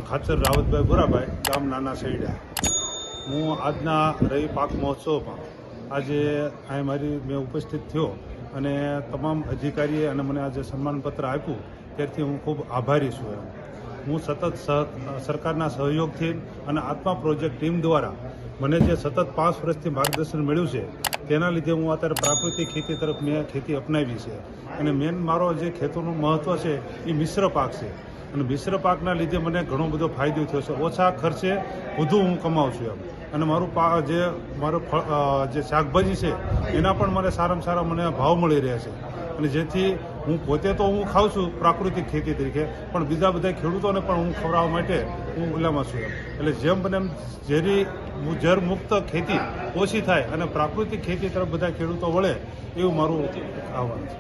ખાચર રાવતભાઈ ભુરાભાઈ, ગામ નાના સૈડા। હું આજના રવિ પાક મહોત્સવમાં આજે મેં ઉપસ્થિત થયો અને તમામ અધિકારીએ અને મને આજે સન્માનપત્ર આપ્યું ત્યારથી હું ખૂબ આભારી છું। હું સતત સરકારના સહયોગથી અને આત્મા પ્રોજેક્ટ ટીમ દ્વારા મને જે સતત 5 વર્ષથી માર્ગદર્શન મળ્યું છે તેના લીધે હું અત્યારે પ્રાકૃતિક ખેતી તરફ મેં ખેતી અપનાવી છે। અને મેન મારો જે ખેતીનું મહત્ત્વ છે એ મિશ્ર પાક છે અને મિશ્ર પાકના લીધે મને ઘણો બધો ફાયદો થયો છે। ઓછા ખર્ચે વધુ હું કમાઉં છું અને મારું જે શાકભાજી છે એના પણ મને સારામાં સારા મને ભાવ મળી રહ્યા છે અને જેથી હું પોતે તો હું ખાઉં છું પ્રાકૃતિક ખેતી તરીકે, પણ બીજા બધા ખેડૂતોને પણ હું ખવડાવવા માટે હું ઓલામાં છું। એટલે જેમ બને એમ ઝેર મુક્ત ખેતી ઓછી થાય અને પ્રાકૃતિક ખેતી તરફ બધા ખેડૂતો વળે એવું મારું આહવાન છે।